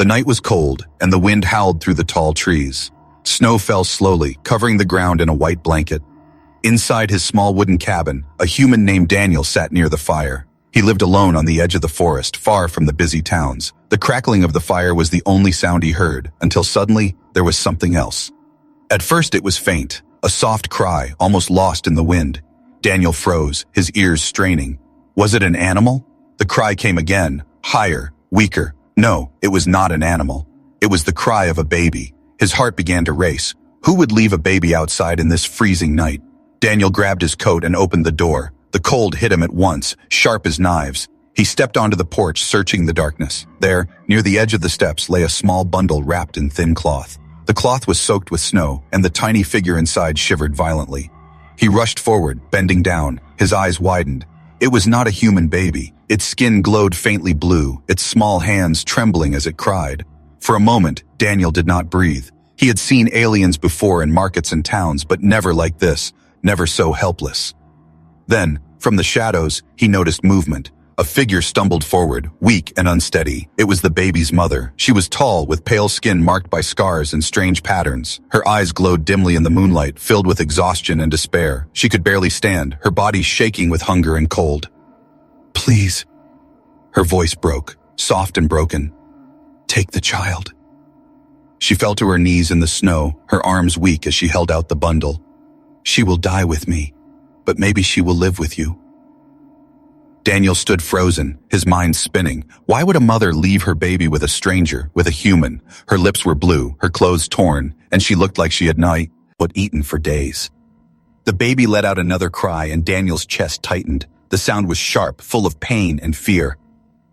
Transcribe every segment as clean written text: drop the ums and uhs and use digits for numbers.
The night was cold, and the wind howled through the tall trees. Snow fell slowly, covering the ground in a white blanket. Inside his small wooden cabin, a human named Daniel sat near the fire. He lived alone on the edge of the forest, far from the busy towns. The crackling of the fire was the only sound he heard, until suddenly there was something else. At first it was faint, a soft cry, almost lost in the wind. Daniel froze, his ears straining. Was it an animal? The cry came again, higher, weaker. No, it was not an animal. It was the cry of a baby. His heart began to race. Who would leave a baby outside in this freezing night? Daniel grabbed his coat and opened the door. The cold hit him at once, sharp as knives. He stepped onto the porch, searching the darkness. There, near the edge of the steps, lay a small bundle wrapped in thin cloth. The cloth was soaked with snow, and the tiny figure inside shivered violently. He rushed forward, bending down. His eyes widened. It was not a human baby. Its skin glowed faintly blue, its small hands trembling as it cried. For a moment, Daniel did not breathe. He had seen aliens before in markets and towns, but never like this, never so helpless. Then, from the shadows, he noticed movement. A figure stumbled forward, weak and unsteady. It was the baby's mother. She was tall, with pale skin marked by scars and strange patterns. Her eyes glowed dimly in the moonlight, filled with exhaustion and despair. She could barely stand, her body shaking with hunger and cold. "Please." Her voice broke, soft and broken. "Take the child." She fell to her knees in the snow, her arms weak as she held out the bundle. "She will die with me, but maybe she will live with you." Daniel stood frozen, his mind spinning. Why would a mother leave her baby with a stranger, with a human? Her lips were blue, her clothes torn, and she looked like she had not eaten for days. The baby let out another cry, and Daniel's chest tightened. The sound was sharp, full of pain and fear.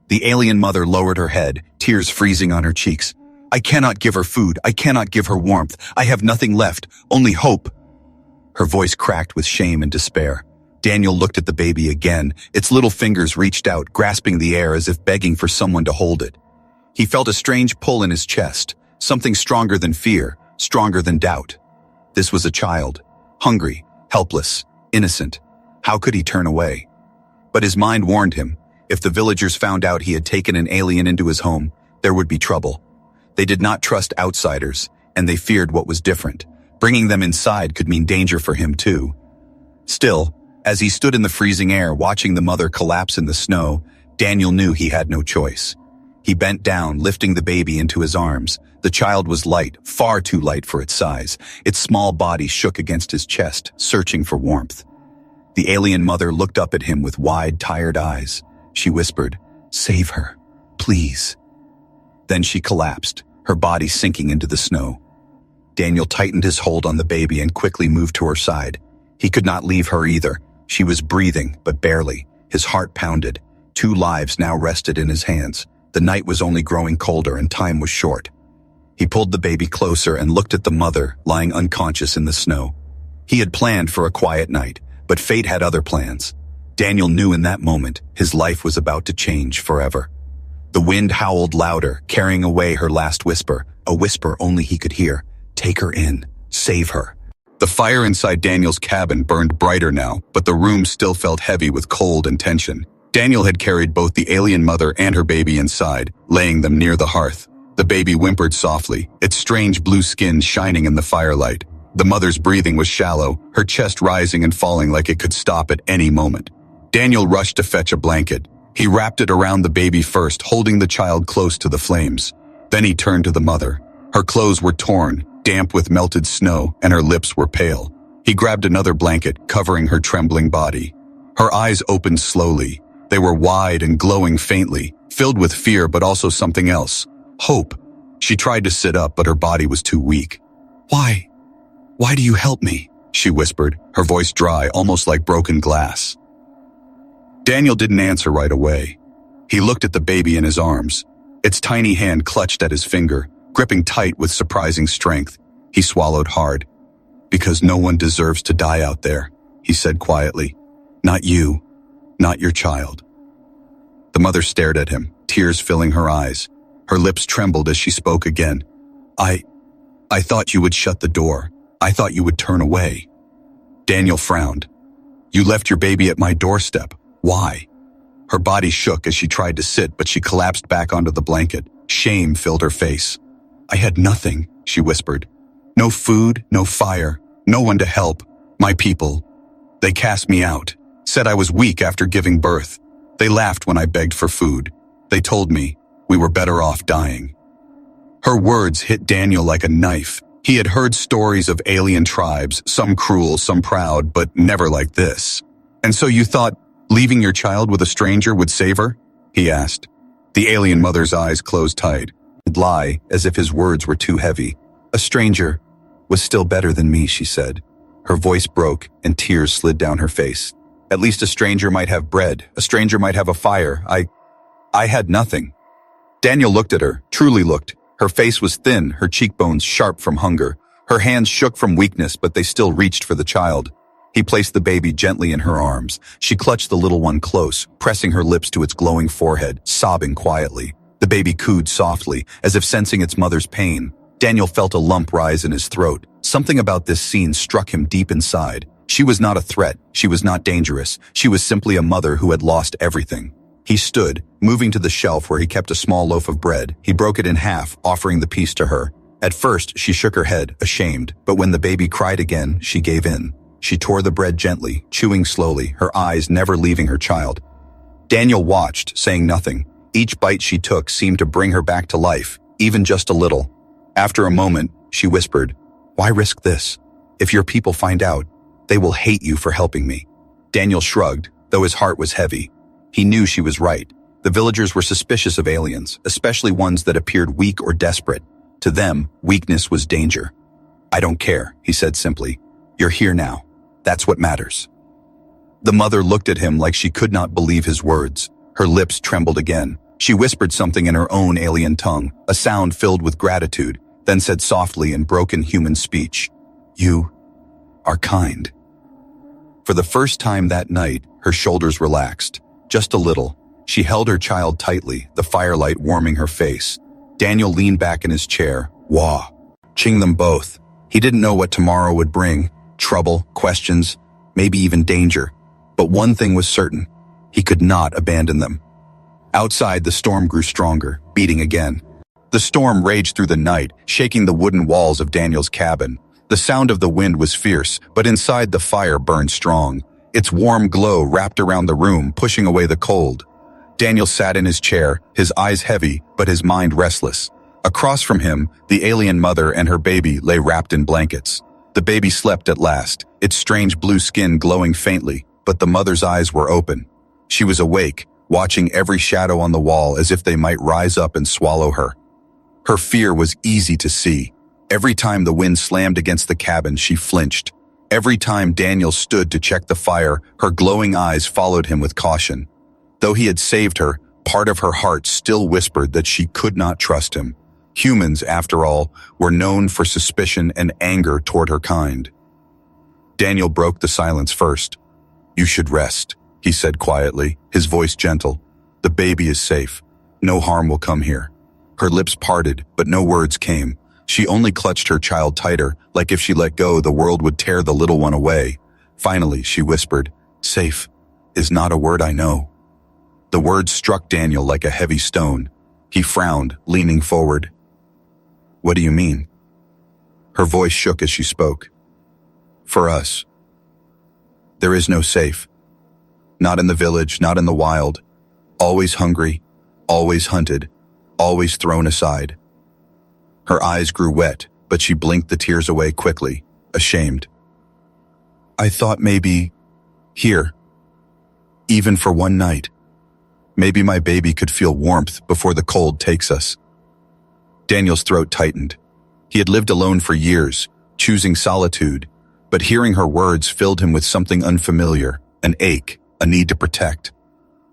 The alien mother lowered her head, tears freezing on her cheeks. "I cannot give her food. I cannot give her warmth. I have nothing left, only hope." Her voice cracked with shame and despair. Daniel looked at the baby again. Its little fingers reached out, grasping the air as if begging for someone to hold it. He felt a strange pull in his chest, something stronger than fear, stronger than doubt. This was a child, hungry, helpless, innocent. How could he turn away? But his mind warned him. If the villagers found out he had taken an alien into his home, there would be trouble. They did not trust outsiders, and they feared what was different. Bringing them inside could mean danger for him too. Still, as he stood in the freezing air watching the mother collapse in the snow, Daniel knew he had no choice. He bent down, lifting the baby into his arms. The child was light, far too light for its size. Its small body shook against his chest, searching for warmth. The alien mother looked up at him with wide, tired eyes. She whispered, "Save her, please." Then she collapsed, her body sinking into the snow. Daniel tightened his hold on the baby and quickly moved to her side. He could not leave her either. She was breathing, but barely. His heart pounded. 2 lives now rested in his hands. The night was only growing colder and time was short. He pulled the baby closer and looked at the mother, lying unconscious in the snow. He had planned for a quiet night, but fate had other plans. Daniel knew in that moment his life was about to change forever. The wind howled louder, carrying away her last whisper, a whisper only he could hear. "Take her in. Save her." The fire inside Daniel's cabin burned brighter now, but the room still felt heavy with cold and tension. Daniel had carried both the alien mother and her baby inside, laying them near the hearth. The baby whimpered softly, its strange blue skin shining in the firelight. The mother's breathing was shallow, her chest rising and falling like it could stop at any moment. Daniel rushed to fetch a blanket. He wrapped it around the baby first, holding the child close to the flames. Then he turned to the mother. Her clothes were torn, damp with melted snow, and her lips were pale. He grabbed another blanket, covering her trembling body. Her eyes opened slowly. They were wide and glowing faintly, filled with fear but also something else. Hope. She tried to sit up, but her body was too weak. "Why? Why do you help me?" she whispered, her voice dry, almost like broken glass. Daniel didn't answer right away. He looked at the baby in his arms. Its tiny hand clutched at his finger, gripping tight with surprising strength. He swallowed hard. "Because no one deserves to die out there," he said quietly. "Not you, not your child." The mother stared at him, tears filling her eyes. Her lips trembled as she spoke again. I thought you would shut the door. I thought you would turn away." Daniel frowned. "You left your baby at my doorstep. Why?" Her body shook as she tried to sit, but she collapsed back onto the blanket. Shame filled her face. "I had nothing," she whispered. "No food, no fire, no one to help. My people. They cast me out, said I was weak after giving birth. They laughed when I begged for food. They told me we were better off dying." Her words hit Daniel like a knife. He had heard stories of alien tribes, some cruel, some proud, but never like this. "And so you thought leaving your child with a stranger would save her?" he asked. The alien mother's eyes closed tight. He'd lie as if his words were too heavy. "A stranger was still better than me," she said. Her voice broke and tears slid down her face. "At least a stranger might have bread. A stranger might have a fire. I had nothing." Daniel looked at her, truly looked. Her face was thin, her cheekbones sharp from hunger. Her hands shook from weakness, but they still reached for the child. He placed the baby gently in her arms. She clutched the little one close, pressing her lips to its glowing forehead, sobbing quietly. The baby cooed softly, as if sensing its mother's pain. Daniel felt a lump rise in his throat. Something about this scene struck him deep inside. She was not a threat. She was not dangerous. She was simply a mother who had lost everything. He stood, moving to the shelf where he kept a small loaf of bread. He broke it in half, offering the piece to her. At first, she shook her head, ashamed, but when the baby cried again, she gave in. She tore the bread gently, chewing slowly, her eyes never leaving her child. Daniel watched, saying nothing. Each bite she took seemed to bring her back to life, even just a little. After a moment, she whispered, "Why risk this? If your people find out, they will hate you for helping me." Daniel shrugged, though his heart was heavy. He knew she was right. The villagers were suspicious of aliens, especially ones that appeared weak or desperate. To them, weakness was danger. "I don't care," he said simply. "You're here now. That's what matters." The mother looked at him like she could not believe his words. Her lips trembled again. She whispered something in her own alien tongue, a sound filled with gratitude, then said softly in broken human speech, "You are kind." For the first time that night, her shoulders relaxed. Just a little. She held her child tightly, the firelight warming her face. Daniel leaned back in his chair, watching them both. He didn't know what tomorrow would bring. Trouble, questions, maybe even danger. But one thing was certain. He could not abandon them. Outside, the storm grew stronger, beating again. The storm raged through the night, shaking the wooden walls of Daniel's cabin. The sound of the wind was fierce, but inside the fire burned strong. Its warm glow wrapped around the room, pushing away the cold. Daniel sat in his chair, his eyes heavy, but his mind restless. Across from him, the alien mother and her baby lay wrapped in blankets. The baby slept at last, its strange blue skin glowing faintly, but the mother's eyes were open. She was awake, watching every shadow on the wall as if they might rise up and swallow her. Her fear was easy to see. Every time the wind slammed against the cabin, she flinched. Every time Daniel stood to check the fire, her glowing eyes followed him with caution. Though he had saved her, part of her heart still whispered that she could not trust him. Humans, after all, were known for suspicion and anger toward her kind. Daniel broke the silence first. "You should rest," he said quietly, his voice gentle. "The baby is safe. No harm will come here." Her lips parted, but no words came. She only clutched her child tighter, like if she let go, the world would tear the little one away. Finally, she whispered, "Safe is not a word I know." The word struck Daniel like a heavy stone. He frowned, leaning forward. "What do you mean?" Her voice shook as she spoke. "For us, there is no safe. Not in the village, not in the wild. Always hungry, always hunted, always thrown aside." Her eyes grew wet, but she blinked the tears away quickly, ashamed. "I thought maybe here, even for one night. Maybe my baby could feel warmth before the cold takes us." Daniel's throat tightened. He had lived alone for years, choosing solitude, but hearing her words filled him with something unfamiliar, an ache, a need to protect.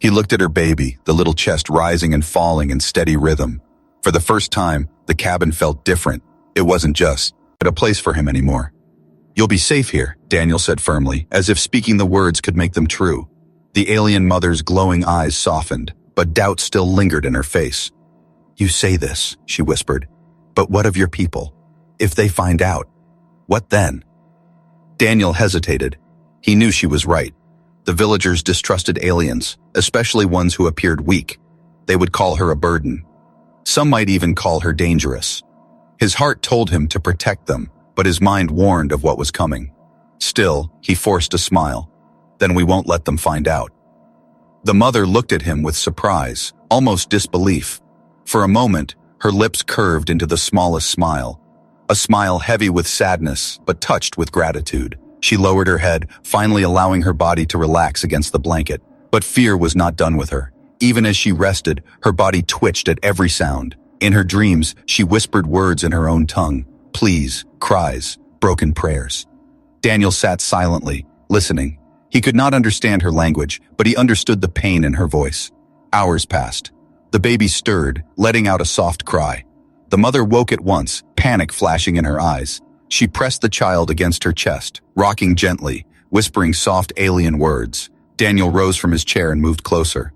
He looked at her baby, the little chest rising and falling in steady rhythm. For the first time, the cabin felt different. It wasn't just a place for him anymore. "You'll be safe here," Daniel said firmly, as if speaking the words could make them true. The alien mother's glowing eyes softened, but doubt still lingered in her face. "You say this," she whispered, "but what of your people? If they find out, what then?" Daniel hesitated. He knew she was right. The villagers distrusted aliens, especially ones who appeared weak. They would call her a burden. Some might even call her dangerous. His heart told him to protect them, but his mind warned of what was coming. Still, he forced a smile. Then we won't let them find out. The mother looked at him with surprise, almost disbelief. For a moment, her lips curved into the smallest smile. A smile heavy with sadness, but touched with gratitude. She lowered her head, finally allowing her body to relax against the blanket. But fear was not done with her. Even as she rested, her body twitched at every sound. In her dreams, she whispered words in her own tongue. Pleas, cries, broken prayers. Daniel sat silently, listening. He could not understand her language, but he understood the pain in her voice. Hours passed. The baby stirred, letting out a soft cry. The mother woke at once, panic flashing in her eyes. She pressed the child against her chest, rocking gently, whispering soft alien words. Daniel rose from his chair and moved closer.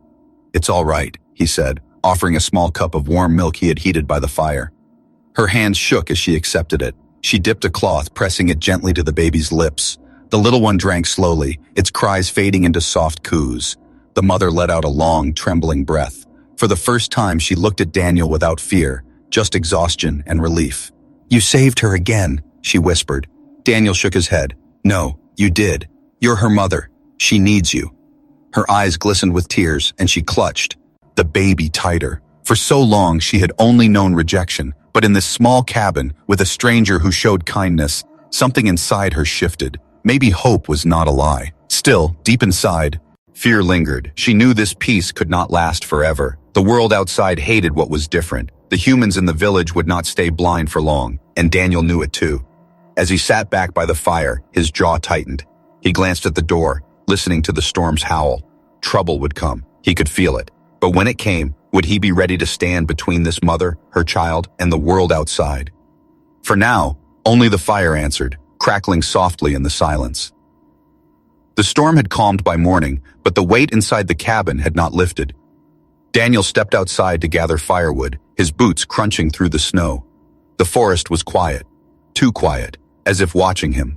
"It's all right," he said, offering a small cup of warm milk he had heated by the fire. Her hands shook as she accepted it. She dipped a cloth, pressing it gently to the baby's lips. The little one drank slowly, its cries fading into soft coos. The mother let out a long, trembling breath. For the first time, she looked at Daniel without fear, just exhaustion and relief. "You saved her again," she whispered. Daniel shook his head. "No, you did. You're her mother. She needs you." Her eyes glistened with tears, and she clutched the baby tighter. For so long, she had only known rejection, but in this small cabin, with a stranger who showed kindness, something inside her shifted. Maybe hope was not a lie. Still, deep inside, fear lingered. She knew this peace could not last forever. The world outside hated what was different. The humans in the village would not stay blind for long, and Daniel knew it too. As he sat back by the fire, his jaw tightened. He glanced at the door, listening to the storm's howl. Trouble would come. He could feel it. But when it came, would he be ready to stand between this mother, her child, and the world outside? For now, only the fire answered, crackling softly in the silence. The storm had calmed by morning, but the weight inside the cabin had not lifted. Daniel stepped outside to gather firewood, his boots crunching through the snow. The forest was quiet, too quiet, as if watching him.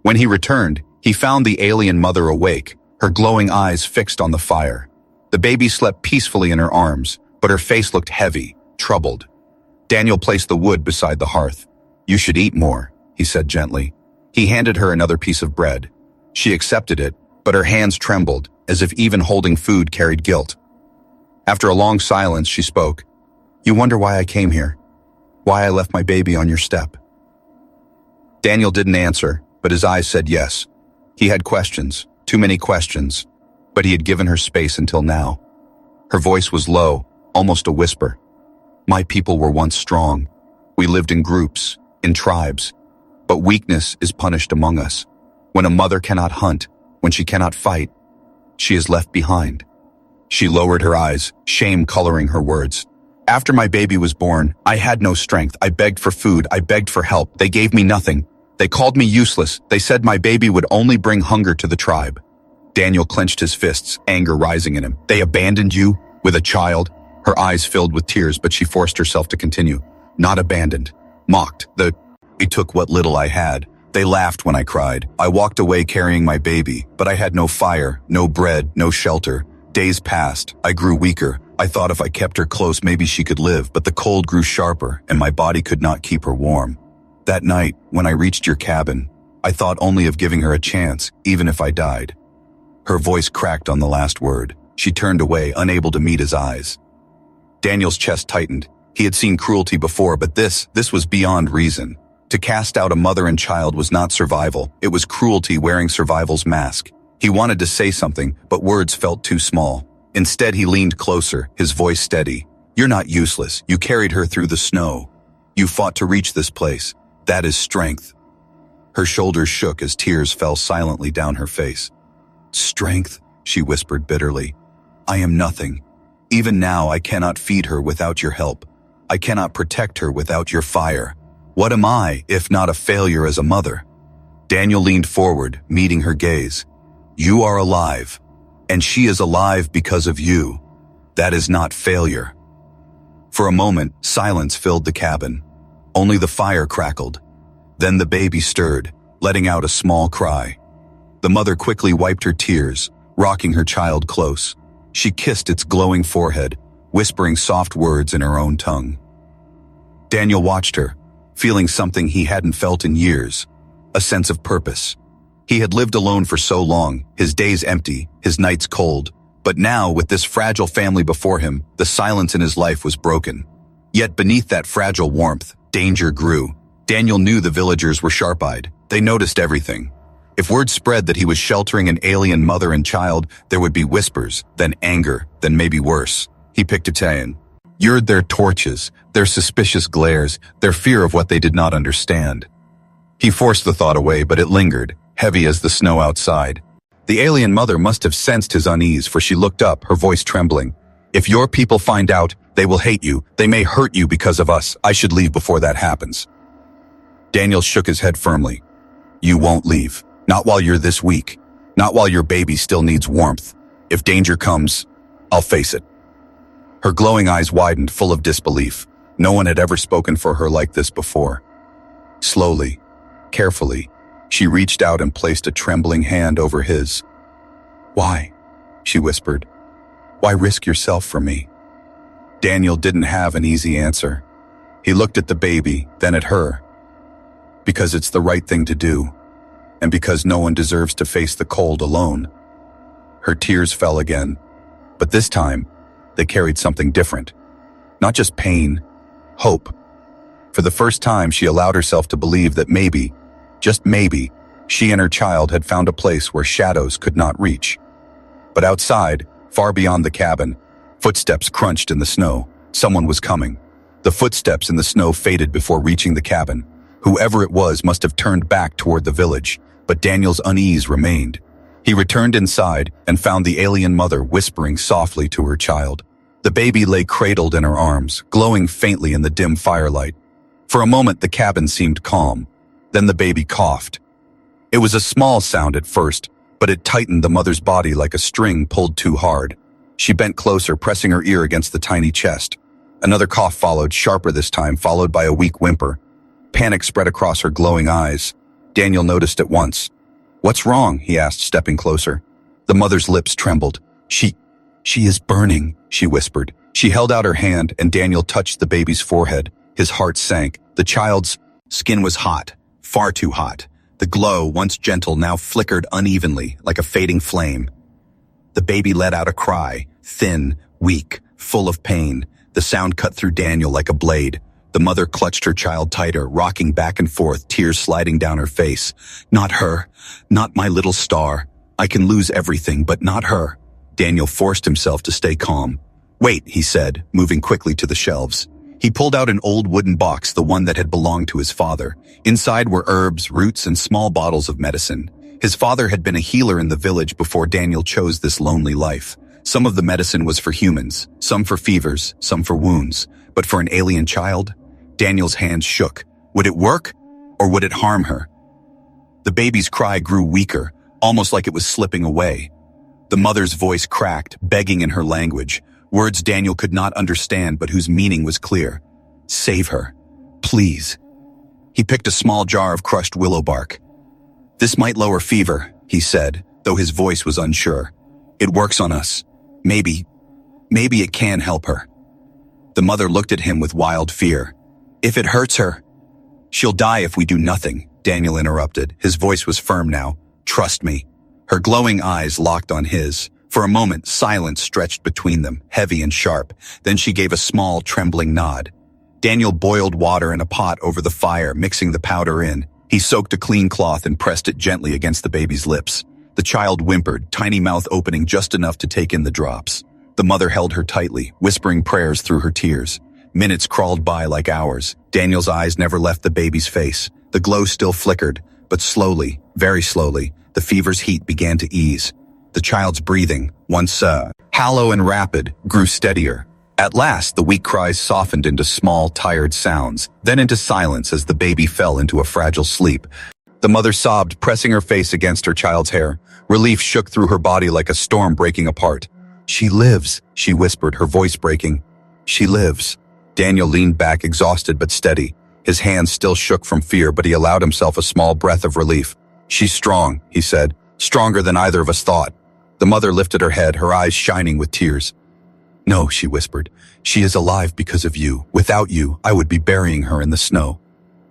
When he returned, he found the alien mother awake, her glowing eyes fixed on the fire. The baby slept peacefully in her arms, but her face looked heavy, troubled. Daniel placed the wood beside the hearth. "You should eat more," he said gently. He handed her another piece of bread. She accepted it, but her hands trembled, as if even holding food carried guilt. After a long silence, she spoke. "You wonder why I came here? Why I left my baby on your step?" Daniel didn't answer, but his eyes said yes. He had questions, too many questions, but he had given her space until now. Her voice was low, almost a whisper. "My people were once strong. We lived in groups, in tribes. But weakness is punished among us. When a mother cannot hunt, when she cannot fight, she is left behind." She lowered her eyes, shame coloring her words. "After my baby was born, I had no strength. I begged for food. I begged for help. They gave me nothing. They called me useless. They said my baby would only bring hunger to the tribe." Daniel clenched his fists, anger rising in him. "They abandoned you? With a child?" Her eyes filled with tears, but she forced herself to continue. "Not abandoned. Mocked. They took what little I had. They laughed when I cried. I walked away carrying my baby, but I had no fire, no bread, no shelter. Days passed. I grew weaker. I thought if I kept her close, maybe she could live, but the cold grew sharper, and my body could not keep her warm. That night, when I reached your cabin, I thought only of giving her a chance, even if I died." Her voice cracked on the last word. She turned away, unable to meet his eyes. Daniel's chest tightened. He had seen cruelty before, but this was beyond reason. To cast out a mother and child was not survival. It was cruelty wearing survival's mask. He wanted to say something, but words felt too small. Instead, he leaned closer, his voice steady. "You're not useless. You carried her through the snow. You fought to reach this place. That is strength." Her shoulders shook as tears fell silently down her face. "Strength," she whispered bitterly. "I am nothing. Even now I cannot feed her without your help. I cannot protect her without your fire. What am I, if not a failure as a mother?" Daniel leaned forward, meeting her gaze. "You are alive, and she is alive because of you. That is not failure." For a moment, silence filled the cabin. Only the fire crackled. Then the baby stirred, letting out a small cry. The mother quickly wiped her tears, rocking her child close. She kissed its glowing forehead, whispering soft words in her own tongue. Daniel watched her, feeling something he hadn't felt in years, a sense of purpose. He had lived alone for so long, his days empty, his nights cold, but now, with this fragile family before him, the silence in his life was broken. Yet beneath that fragile warmth, danger grew. Daniel knew the villagers were sharp-eyed. They noticed everything. If word spread that he was sheltering an alien mother and child, there would be whispers, then anger, then maybe worse. He picked Italian. Lured their torches, their suspicious glares, their fear of what they did not understand. He forced the thought away, but it lingered, heavy as the snow outside. The alien mother must have sensed his unease, for she looked up, her voice trembling. If your people find out, they will hate you. They may hurt you because of us. I should leave before that happens. Daniel shook his head firmly. You won't leave. Not while you're this weak. Not while your baby still needs warmth. If danger comes, I'll face it. Her glowing eyes widened, full of disbelief. No one had ever spoken for her like this before. Slowly, carefully, she reached out and placed a trembling hand over his. Why? She whispered. Why risk yourself for me? Daniel didn't have an easy answer. He looked at the baby, then at her. Because it's the right thing to do, and because no one deserves to face the cold alone. Her tears fell again, but this time, they carried something different. Not just pain, hope. For the first time, she allowed herself to believe that maybe, just maybe, she and her child had found a place where shadows could not reach. But outside, far beyond the cabin, footsteps crunched in the snow. Someone was coming. The footsteps in the snow faded before reaching the cabin. Whoever it was must have turned back toward the village, but Daniel's unease remained. He returned inside and found the alien mother whispering softly to her child. The baby lay cradled in her arms, glowing faintly in the dim firelight. For a moment, the cabin seemed calm. Then the baby coughed. It was a small sound at first, but it tightened the mother's body like a string pulled too hard. She bent closer, pressing her ear against the tiny chest. Another cough followed, sharper this time, followed by a weak whimper. Panic spread across her glowing eyes. Daniel noticed at once. What's wrong? He asked, stepping closer. The mother's lips trembled. She is burning, she whispered. She held out her hand, and Daniel touched the baby's forehead. His heart sank. The child's skin was hot, far too hot. The glow, once gentle, now flickered unevenly, like a fading flame. The baby let out a cry, thin, weak, full of pain. The sound cut through Daniel like a blade. The mother clutched her child tighter, rocking back and forth, tears sliding down her face. Not her. Not my little star. I can lose everything, but not her. Daniel forced himself to stay calm. Wait, he said, moving quickly to the shelves. He pulled out an old wooden box, the one that had belonged to his father. Inside were herbs, roots, and small bottles of medicine. His father had been a healer in the village before Daniel chose this lonely life. Some of the medicine was for humans, some for fevers, some for wounds. But for an alien child? Daniel's hands shook. Would it work, or would it harm her? The baby's cry grew weaker, almost like it was slipping away. The mother's voice cracked, begging in her language, words Daniel could not understand but whose meaning was clear. Save her. Please. He picked a small jar of crushed willow bark. This might lower fever, he said, though his voice was unsure. It works on us. Maybe it can help her. The mother looked at him with wild fear. If it hurts her, she'll die if we do nothing, Daniel interrupted. His voice was firm now. Trust me. Her glowing eyes locked on his. For a moment, silence stretched between them, heavy and sharp. Then she gave a small, trembling nod. Daniel boiled water in a pot over the fire, mixing the powder in. He soaked a clean cloth and pressed it gently against the baby's lips. The child whimpered, tiny mouth opening just enough to take in the drops. The mother held her tightly, whispering prayers through her tears. Minutes crawled by like hours. Daniel's eyes never left the baby's face. The glow still flickered, but slowly, very slowly, the fever's heat began to ease. The child's breathing, once hollow and rapid, grew steadier. At last, the weak cries softened into small, tired sounds, then into silence as the baby fell into a fragile sleep. The mother sobbed, pressing her face against her child's hair. Relief shook through her body like a storm breaking apart. She lives, she whispered, her voice breaking. She lives. Daniel leaned back, exhausted but steady. His hands still shook from fear, but he allowed himself a small breath of relief. She's strong, he said, stronger than either of us thought. The mother lifted her head, her eyes shining with tears. No, she whispered. She is alive because of you. Without you, I would be burying her in the snow.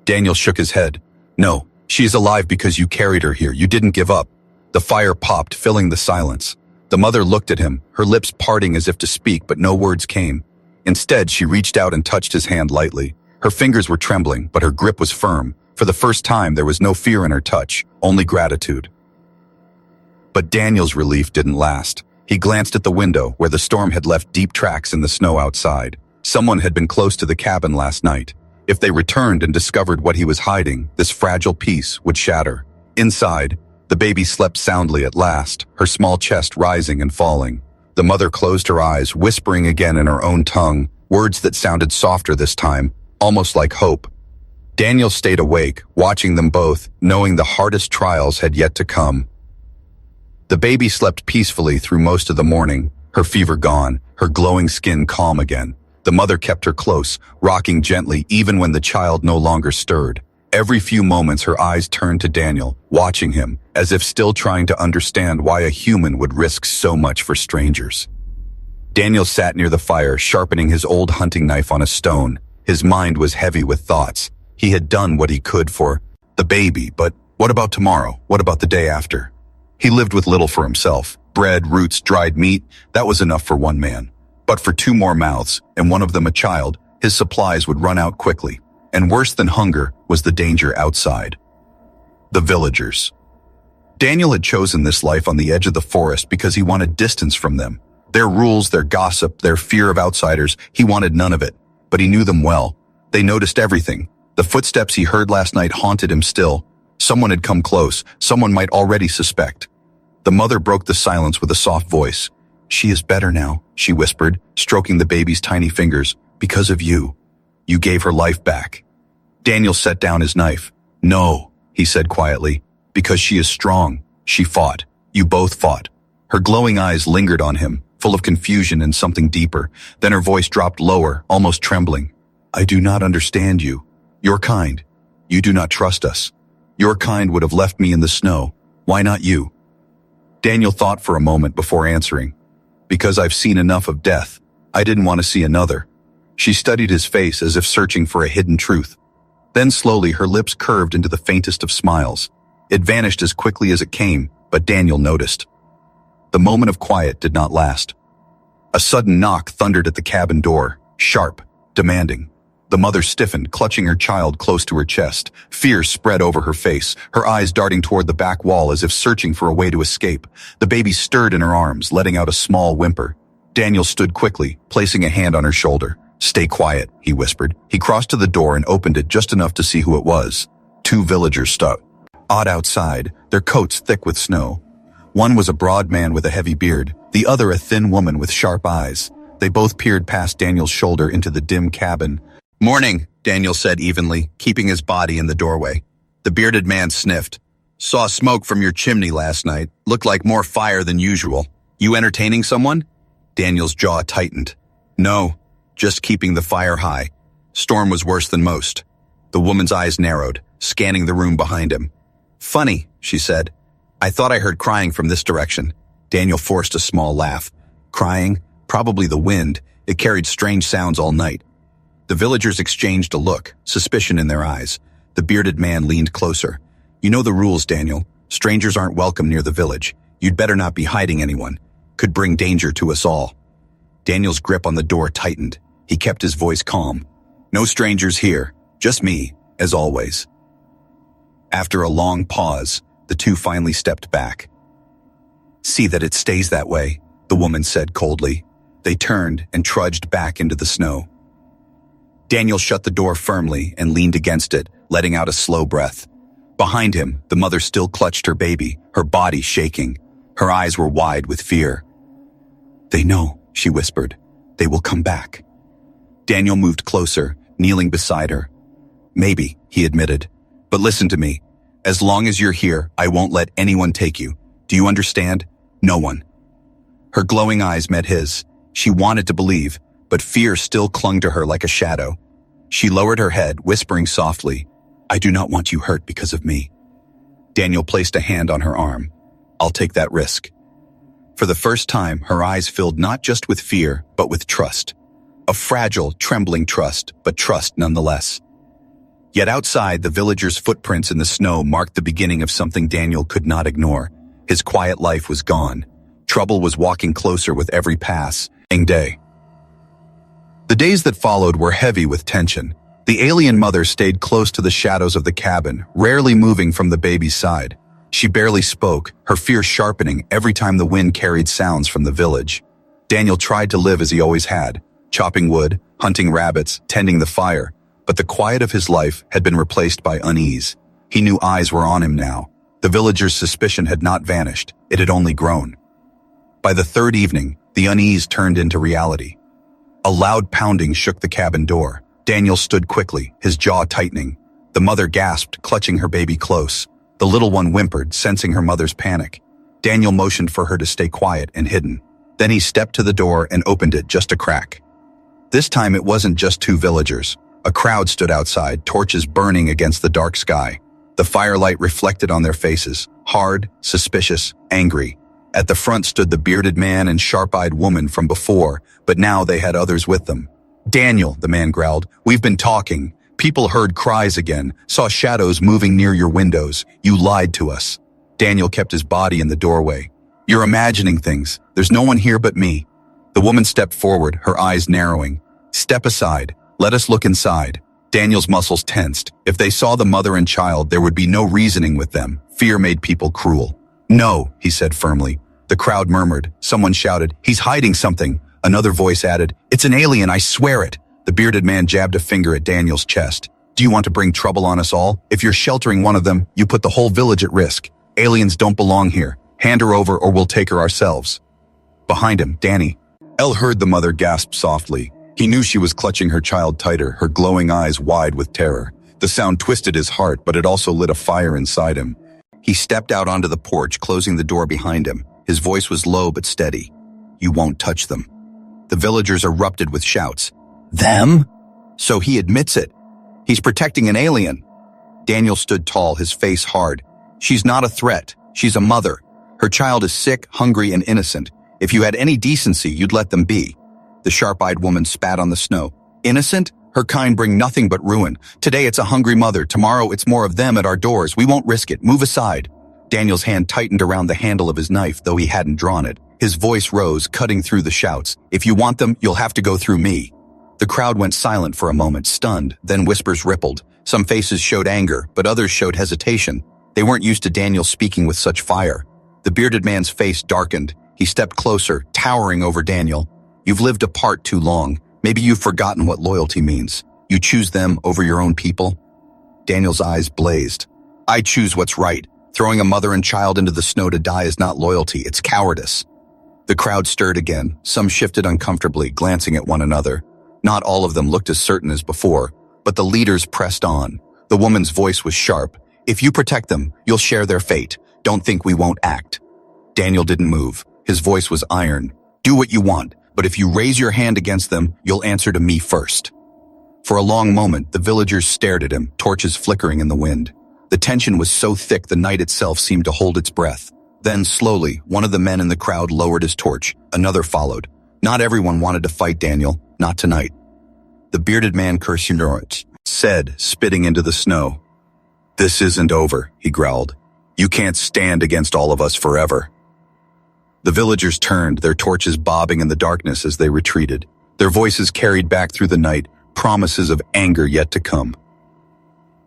Daniel shook his head. No, she is alive because you carried her here. You didn't give up. The fire popped, filling the silence. The mother looked at him, her lips parting as if to speak, but no words came. Instead, she reached out and touched his hand lightly. Her fingers were trembling, but her grip was firm. For the first time, there was no fear in her touch, only gratitude. But Daniel's relief didn't last. He glanced at the window, where the storm had left deep tracks in the snow outside. Someone had been close to the cabin last night. If they returned and discovered what he was hiding, this fragile piece would shatter. Inside, the baby slept soundly at last, her small chest rising and falling. The mother closed her eyes, whispering again in her own tongue, words that sounded softer this time, almost like hope. Daniel stayed awake, watching them both, knowing the hardest trials had yet to come. The baby slept peacefully through most of the morning, her fever gone, her glowing skin calm again. The mother kept her close, rocking gently even when the child no longer stirred. Every few moments her eyes turned to Daniel, watching him, as if still trying to understand why a human would risk so much for strangers. Daniel sat near the fire, sharpening his old hunting knife on a stone. His mind was heavy with thoughts. He had done what he could for the baby, but what about tomorrow? What about the day after? He lived with little for himself. Bread, roots, dried meat, that was enough for one man. But for two more mouths, and one of them a child, his supplies would run out quickly. And worse than hunger was the danger outside. The villagers. Daniel had chosen this life on the edge of the forest because he wanted distance from them. Their rules, their gossip, their fear of outsiders, he wanted none of it. But he knew them well. They noticed everything. The footsteps he heard last night haunted him still. Someone had come close. Someone might already suspect. The mother broke the silence with a soft voice. She is better now, she whispered, stroking the baby's tiny fingers. Because of you. You gave her life back. Daniel set down his knife. No, he said quietly. Because she is strong. She fought. You both fought. Her glowing eyes lingered on him, full of confusion and something deeper. Then her voice dropped lower, almost trembling. I do not understand you. Your kind. You do not trust us. Your kind would have left me in the snow. Why not you? Daniel thought for a moment before answering. Because I've seen enough of death. I didn't want to see another. She studied his face as if searching for a hidden truth. Then slowly her lips curved into the faintest of smiles. It vanished as quickly as it came, but Daniel noticed. The moment of quiet did not last. A sudden knock thundered at the cabin door, sharp, demanding. The mother stiffened, clutching her child close to her chest. Fear spread over her face, her eyes darting toward the back wall as if searching for a way to escape. The baby stirred in her arms, letting out a small whimper. Daniel stood quickly, placing a hand on her shoulder. Stay quiet, he whispered. He crossed to the door and opened it just enough to see who it was. Two villagers stood odd outside, their coats thick with snow. One was a broad man with a heavy beard, the other a thin woman with sharp eyes. They both peered past Daniel's shoulder into the dim cabin. Morning, Daniel said evenly, keeping his body in the doorway. The bearded man sniffed. Saw smoke from your chimney last night. Looked like more fire than usual. You entertaining someone? Daniel's jaw tightened. No, just keeping the fire high. Storm was worse than most. The woman's eyes narrowed, scanning the room behind him. Funny, she said. I thought I heard crying from this direction. Daniel forced a small laugh. Crying? Probably the wind. It carried strange sounds all night. The villagers exchanged a look, suspicion in their eyes. The bearded man leaned closer. You know the rules, Daniel. Strangers aren't welcome near the village. You'd better not be hiding anyone. Could bring danger to us all. Daniel's grip on the door tightened. He kept his voice calm. No strangers here. Just me, as always. After a long pause, the two finally stepped back. See that it stays that way, the woman said coldly. They turned and trudged back into the snow. Daniel shut the door firmly and leaned against it, letting out a slow breath. Behind him, the mother still clutched her baby, her body shaking. Her eyes were wide with fear. They know, she whispered. They will come back. Daniel moved closer, kneeling beside her. Maybe, he admitted. But listen to me. As long as you're here, I won't let anyone take you. Do you understand? No one. Her glowing eyes met his. She wanted to believe, but fear still clung to her like a shadow. She lowered her head, whispering softly, I do not want you hurt because of me. Daniel placed a hand on her arm. I'll take that risk. For the first time, her eyes filled not just with fear, but with trust. A fragile, trembling trust, but trust nonetheless. Yet outside, the villagers' footprints in the snow marked the beginning of something Daniel could not ignore. His quiet life was gone. Trouble was walking closer with every passing day. The days that followed were heavy with tension. The alien mother stayed close to the shadows of the cabin, rarely moving from the baby's side. She barely spoke, her fear sharpening every time the wind carried sounds from the village. Daniel tried to live as he always had, chopping wood, hunting rabbits, tending the fire, but the quiet of his life had been replaced by unease. He knew eyes were on him now. The villagers' suspicion had not vanished, it had only grown. By the third evening, the unease turned into reality. A loud pounding shook the cabin door. Daniel stood quickly, his jaw tightening. The mother gasped, clutching her baby close. The little one whimpered, sensing her mother's panic. Daniel motioned for her to stay quiet and hidden. Then he stepped to the door and opened it just a crack. This time it wasn't just two villagers. A crowd stood outside, torches burning against the dark sky. The firelight reflected on their faces, hard, suspicious, angry. At the front stood the bearded man and sharp-eyed woman from before, but now they had others with them. "Daniel," the man growled, "we've been talking. People heard cries again, saw shadows moving near your windows. You lied to us." Daniel kept his body in the doorway. "You're imagining things. There's no one here but me." The woman stepped forward, her eyes narrowing. "Step aside. Let us look inside." Daniel's muscles tensed. If they saw the mother and child, there would be no reasoning with them. Fear made people cruel. "No," he said firmly. The crowd murmured. Someone shouted, "He's hiding something." Another voice added, "It's an alien, I swear it." The bearded man jabbed a finger at Daniel's chest. "Do you want to bring trouble on us all? If you're sheltering one of them, you put the whole village at risk. Aliens don't belong here. Hand her over or we'll take her ourselves." Behind him, Danny. El heard the mother gasp softly. He knew she was clutching her child tighter, her glowing eyes wide with terror. The sound twisted his heart, but it also lit a fire inside him. He stepped out onto the porch, closing the door behind him. His voice was low but steady. "You won't touch them." The villagers erupted with shouts. "Them?" So he admits it. He's protecting an alien. Daniel stood tall, his face hard. "She's not a threat. She's a mother. Her child is sick, hungry, and innocent. If you had any decency, you'd let them be." The sharp-eyed woman spat on the snow. "Innocent? Her kind bring nothing but ruin. Today it's a hungry mother. Tomorrow it's more of them at our doors. We won't risk it. Move aside." Daniel's hand tightened around the handle of his knife, though he hadn't drawn it. His voice rose, cutting through the shouts. "If you want them, you'll have to go through me." The crowd went silent for a moment, stunned. Then whispers rippled. Some faces showed anger, but others showed hesitation. They weren't used to Daniel speaking with such fire. The bearded man's face darkened. He stepped closer, towering over Daniel. "You've lived apart too long. Maybe you've forgotten what loyalty means. You choose them over your own people?" Daniel's eyes blazed. "I choose what's right. Throwing a mother and child into the snow to die is not loyalty, it's cowardice." The crowd stirred again. Some shifted uncomfortably, glancing at one another. Not all of them looked as certain as before, but the leaders pressed on. The woman's voice was sharp. "If you protect them, you'll share their fate. Don't think we won't act." Daniel didn't move. His voice was iron. "Do what you want, but if you raise your hand against them, you'll answer to me first." For a long moment, the villagers stared at him, torches flickering in the wind. The tension was so thick the night itself seemed to hold its breath. Then, slowly, one of the men in the crowd lowered his torch. Another followed. Not everyone wanted to fight Daniel, not tonight. The bearded man said, spitting into the snow. "This isn't over," he growled. "You can't stand against all of us forever." The villagers turned, their torches bobbing in the darkness as they retreated. Their voices carried back through the night, promises of anger yet to come.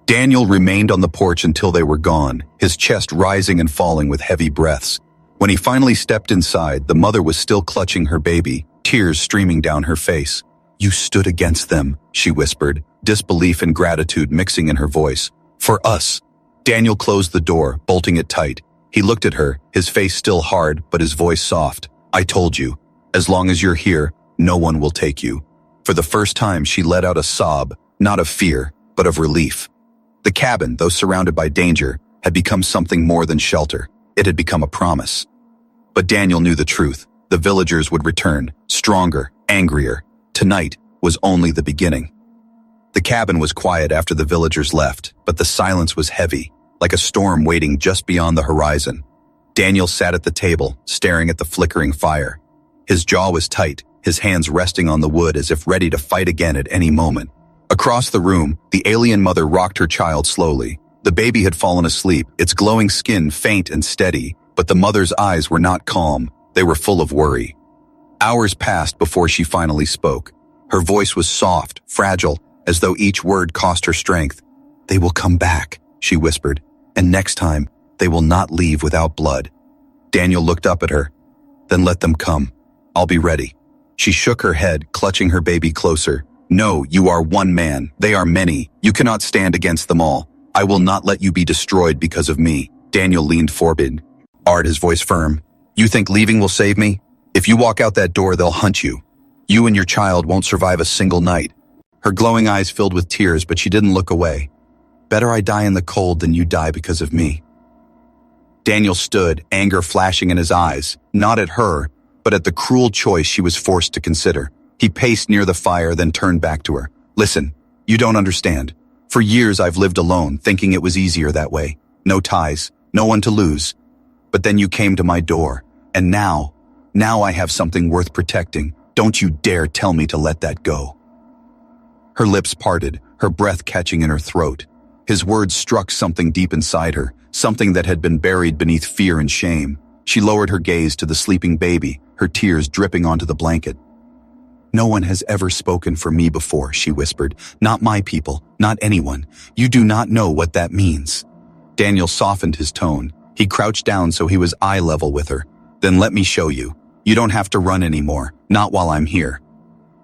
Daniel remained on the porch until they were gone, his chest rising and falling with heavy breaths. When he finally stepped inside, the mother was still clutching her baby, tears streaming down her face. "You stood against them," she whispered, disbelief and gratitude mixing in her voice. "For us." Daniel closed the door, bolting it tight. He looked at her, his face still hard, but his voice soft. "I told you, as long as you're here, no one will take you." For the first time, she let out a sob, not of fear, but of relief. The cabin, though surrounded by danger, had become something more than shelter. It had become a promise. But Daniel knew the truth. The villagers would return, stronger, angrier. Tonight was only the beginning. The cabin was quiet after the villagers left, but the silence was heavy, like a storm waiting just beyond the horizon. Daniel sat at the table, staring at the flickering fire. His jaw was tight, his hands resting on the wood as if ready to fight again at any moment. Across the room, the alien mother rocked her child slowly. The baby had fallen asleep, its glowing skin faint and steady, but the mother's eyes were not calm, they were full of worry. Hours passed before she finally spoke. Her voice was soft, fragile, as though each word cost her strength. "They will come back," she whispered, "and next time, they will not leave without blood." Daniel looked up at her. "Then let them come. I'll be ready." She shook her head, clutching her baby closer. "No, you are one man. They are many. You cannot stand against them all. I will not let you be destroyed because of me." Daniel leaned forward, his voice firm. "You think leaving will save me? If you walk out that door, they'll hunt you. You and your child won't survive a single night." Her glowing eyes filled with tears, but she didn't look away. "Better I die in the cold than you die because of me." Daniel stood, anger flashing in his eyes, not at her, but at the cruel choice she was forced to consider. He paced near the fire, then turned back to her. "Listen, you don't understand. For years I've lived alone, thinking it was easier that way. No ties, no one to lose. But then you came to my door, and now I have something worth protecting. Don't you dare tell me to let that go." Her lips parted, her breath catching in her throat. His words struck something deep inside her, something that had been buried beneath fear and shame. She lowered her gaze to the sleeping baby, her tears dripping onto the blanket. "No one has ever spoken for me before," she whispered. "Not my people, not anyone. You do not know what that means." Daniel softened his tone. He crouched down so he was eye level with her. "Then let me show you. You don't have to run anymore, not while I'm here."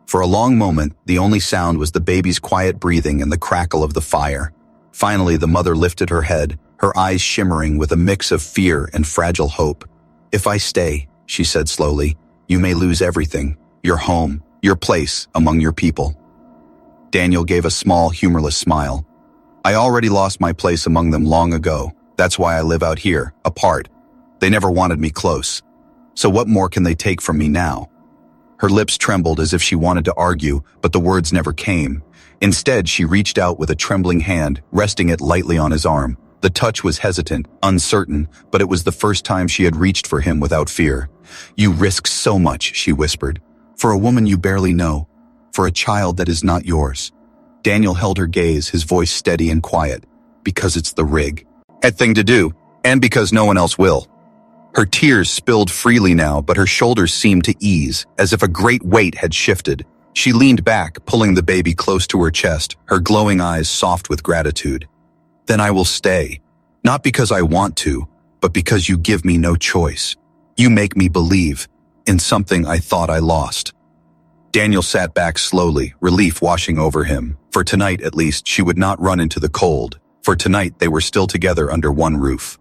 For a long moment, the only sound was the baby's quiet breathing and the crackle of the fire. Finally, the mother lifted her head, her eyes shimmering with a mix of fear and fragile hope. "If I stay," she said slowly, "you may lose everything, your home, your place among your people." Daniel gave a small, humorless smile. "I already lost my place among them long ago. That's why I live out here, apart. They never wanted me close. So what more can they take from me now?" Her lips trembled as if she wanted to argue, but the words never came. Instead, she reached out with a trembling hand, resting it lightly on his arm. The touch was hesitant, uncertain, but it was the first time she had reached for him without fear. "You risk so much," she whispered. "For a woman you barely know. For a child that is not yours." Daniel held her gaze, his voice steady and quiet. "Because it's the rig thing to do, and because no one else will." Her tears spilled freely now, but her shoulders seemed to ease, as if a great weight had shifted. She leaned back, pulling the baby close to her chest, her glowing eyes soft with gratitude. "Then I will stay. Not because I want to, but because you give me no choice. You make me believe in something I thought I lost." Daniel sat back slowly, relief washing over him. For tonight, at least, she would not run into the cold. For tonight, they were still together under one roof.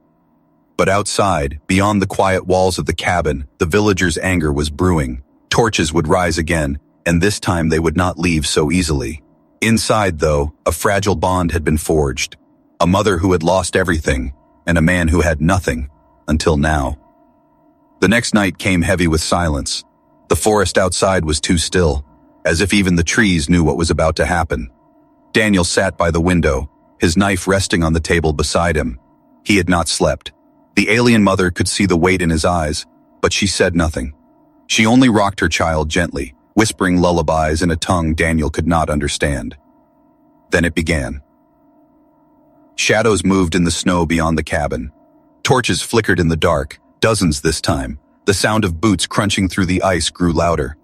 But outside, beyond the quiet walls of the cabin, the villagers' anger was brewing. Torches would rise again, and this time they would not leave so easily. Inside, though, a fragile bond had been forged. A mother who had lost everything, and a man who had nothing, until now. The next night came heavy with silence. The forest outside was too still, as if even the trees knew what was about to happen. Daniel sat by the window, his knife resting on the table beside him. He had not slept. The alien mother could see the weight in his eyes, but she said nothing. She only rocked her child gently, whispering lullabies in a tongue Daniel could not understand. Then it began. Shadows moved in the snow beyond the cabin. Torches flickered in the dark, dozens this time. The sound of boots crunching through the ice grew louder.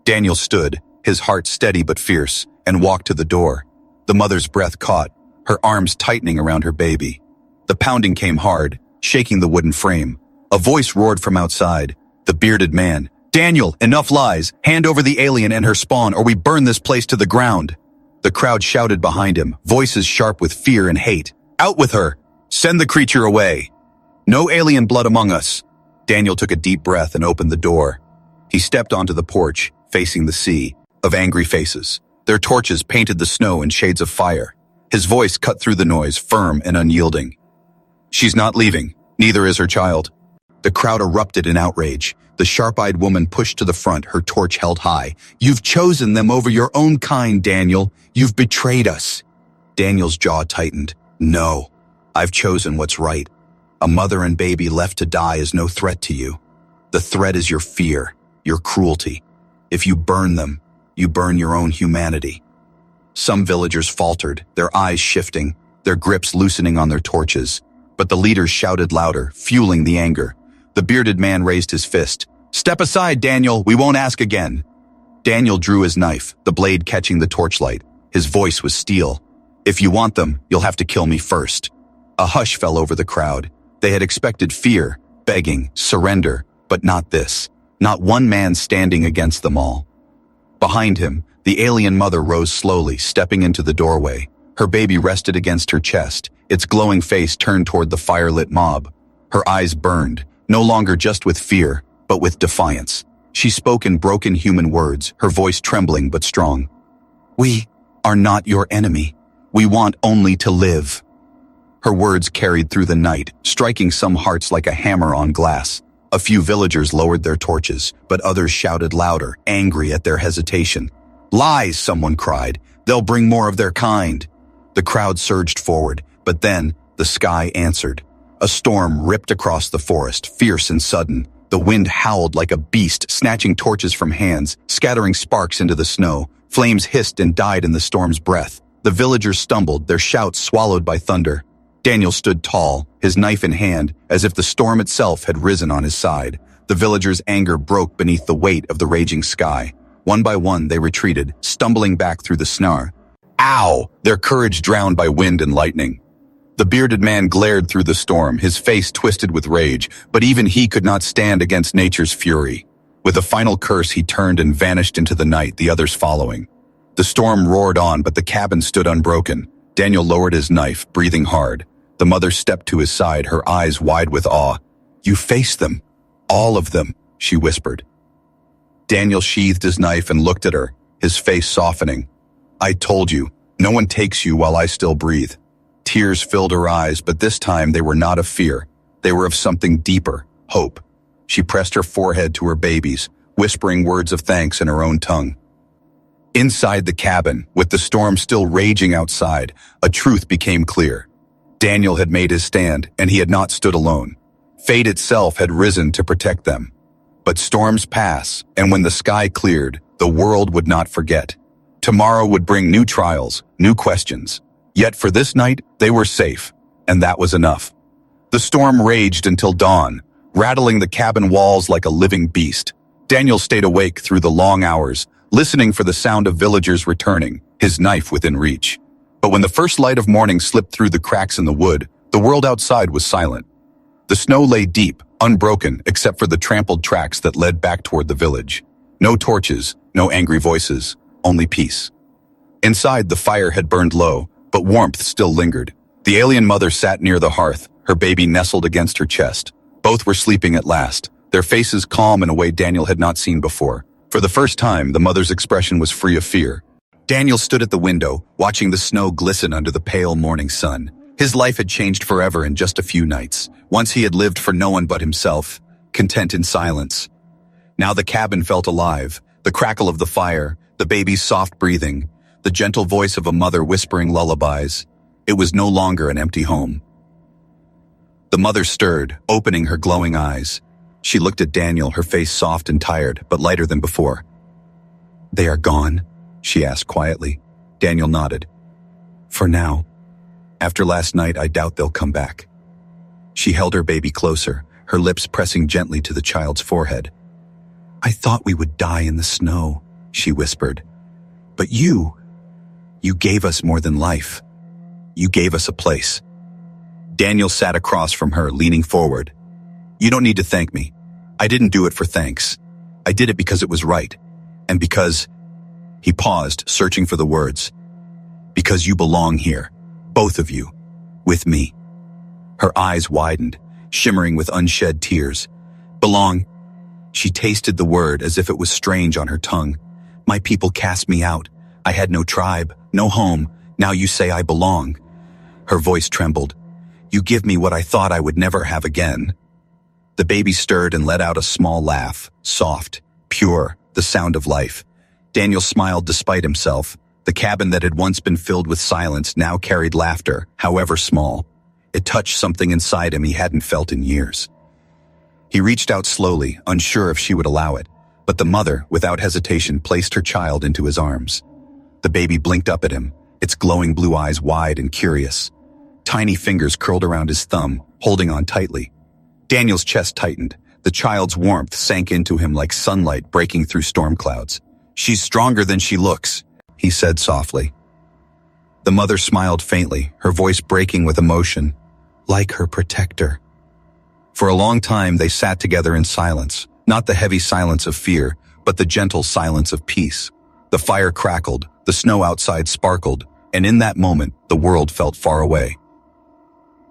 Daniel stood, his heart steady but fierce, and walked to the door. The mother's breath caught, her arms tightening around her baby. The pounding came hard, shaking the wooden frame. A voice roared from outside. The bearded man. "Daniel, enough lies! Hand over the alien and her spawn, or we burn this place to the ground!" The crowd shouted behind him, voices sharp with fear and hate. "Out with her! Send the creature away! No alien blood among us!" Daniel took a deep breath and opened the door. He stepped onto the porch, facing the sea of angry faces. Their torches painted the snow in shades of fire. His voice cut through the noise, firm and unyielding. "She's not leaving. Neither is her child." The crowd erupted in outrage. The sharp-eyed woman pushed to the front, her torch held high. "You've chosen them over your own kind, Daniel. You've betrayed us." Daniel's jaw tightened. "No, I've chosen what's right. A mother and baby left to die is no threat to you. The threat is your fear, your cruelty. If you burn them, you burn your own humanity. Some villagers faltered, their eyes shifting, their grips loosening on their torches. But the leaders shouted louder, fueling the anger. The bearded man raised his fist. "Step aside, Daniel, we won't ask again." Daniel drew his knife, the blade catching the torchlight. His voice was steel. "If you want them, you'll have to kill me first." A hush fell over the crowd. They had expected fear, begging, surrender, but not this. Not one man standing against them all. Behind him, the alien mother rose slowly, stepping into the doorway. Her baby rested against her chest, its glowing face turned toward the firelit mob. Her eyes burned, no longer just with fear, but with defiance. She spoke in broken human words, her voice trembling but strong. "We are not your enemy. We want only to live." Her words carried through the night, striking some hearts like a hammer on glass. A few villagers lowered their torches, but others shouted louder, angry at their hesitation. "Lies," someone cried. "They'll bring more of their kind." The crowd surged forward, but then the sky answered. A storm ripped across the forest, fierce and sudden. The wind howled like a beast, snatching torches from hands, scattering sparks into the snow. Flames hissed and died in the storm's breath. The villagers stumbled, their shouts swallowed by thunder. Daniel stood tall, his knife in hand, as if the storm itself had risen on his side. The villagers' anger broke beneath the weight of the raging sky. One by one, they retreated, stumbling back through the snow. Ow! Their courage drowned by wind and lightning. The bearded man glared through the storm, his face twisted with rage, but even he could not stand against nature's fury. With a final curse, he turned and vanished into the night, the others following. The storm roared on, but the cabin stood unbroken. Daniel lowered his knife, breathing hard. The mother stepped to his side, her eyes wide with awe. "You faced them. All of them," she whispered. Daniel sheathed his knife and looked at her, his face softening. "I told you, no one takes you while I still breathe." Tears filled her eyes, but this time they were not of fear. They were of something deeper, hope. She pressed her forehead to her baby's, whispering words of thanks in her own tongue. Inside the cabin, with the storm still raging outside, a truth became clear. Daniel had made his stand, and he had not stood alone. Fate itself had risen to protect them. But storms pass, and when the sky cleared, the world would not forget. Tomorrow would bring new trials, new questions. Yet for this night, they were safe, and that was enough. The storm raged until dawn, rattling the cabin walls like a living beast. Daniel stayed awake through the long hours, listening for the sound of villagers returning, his knife within reach. But when the first light of morning slipped through the cracks in the wood, the world outside was silent. The snow lay deep, unbroken, except for the trampled tracks that led back toward the village. No torches, no angry voices, only peace. Inside, the fire had burned low, but warmth still lingered. The alien mother sat near the hearth, her baby nestled against her chest. Both were sleeping at last, their faces calm in a way Daniel had not seen before. For the first time, the mother's expression was free of fear. Daniel stood at the window, watching the snow glisten under the pale morning sun. His life had changed forever in just a few nights. Once he had lived for no one but himself, content in silence. Now the cabin felt alive, the crackle of the fire, the baby's soft breathing, the gentle voice of a mother whispering lullabies. It was no longer an empty home. The mother stirred, opening her glowing eyes. She looked at Daniel, her face soft and tired, but lighter than before. "They are gone?" she asked quietly. Daniel nodded. "For now. After last night, I doubt they'll come back." She held her baby closer, her lips pressing gently to the child's forehead. "I thought we would die in the snow," she whispered. "But you gave us more than life. You gave us a place." Daniel sat across from her, leaning forward. "You don't need to thank me. I didn't do it for thanks. I did it because it was right. And because..." He paused, searching for the words. "Because you belong here, both of you, with me." Her eyes widened, shimmering with unshed tears. "Belong." She tasted the word as if it was strange on her tongue. "My people cast me out. I had no tribe, no home. Now you say I belong." Her voice trembled. "You give me what I thought I would never have again." The baby stirred and let out a small laugh, soft, pure, the sound of life. Daniel smiled despite himself. The cabin that had once been filled with silence now carried laughter, however small. It touched something inside him he hadn't felt in years. He reached out slowly, unsure if she would allow it, but the mother, without hesitation, placed her child into his arms. The baby blinked up at him, its glowing blue eyes wide and curious. Tiny fingers curled around his thumb, holding on tightly. Daniel's chest tightened. The child's warmth sank into him like sunlight breaking through storm clouds. "She's stronger than she looks," he said softly. The mother smiled faintly, her voice breaking with emotion. "Like her protector." For a long time they sat together in silence, not the heavy silence of fear, but the gentle silence of peace. The fire crackled, the snow outside sparkled, and in that moment the world felt far away.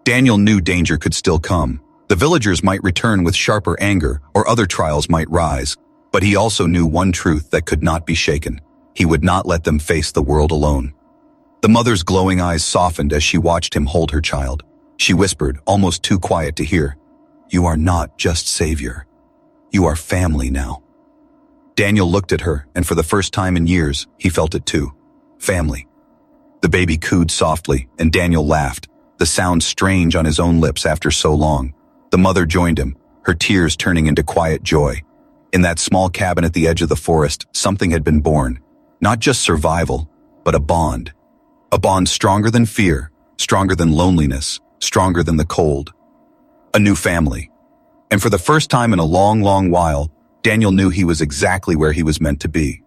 Daniel knew danger could still come. The villagers might return with sharper anger, or other trials might rise, but he also knew one truth that could not be shaken. He would not let them face the world alone. The mother's glowing eyes softened as she watched him hold her child. She whispered, almost too quiet to hear, "You are not just savior. You are family now." Daniel looked at her, and for the first time in years, he felt it too. Family. The baby cooed softly, and Daniel laughed, the sound strange on his own lips after so long. The mother joined him, her tears turning into quiet joy. In that small cabin at the edge of the forest, something had been born. Not just survival, but a bond. A bond stronger than fear, stronger than loneliness, stronger than the cold. A new family. And for the first time in a long, long while, Daniel knew he was exactly where he was meant to be.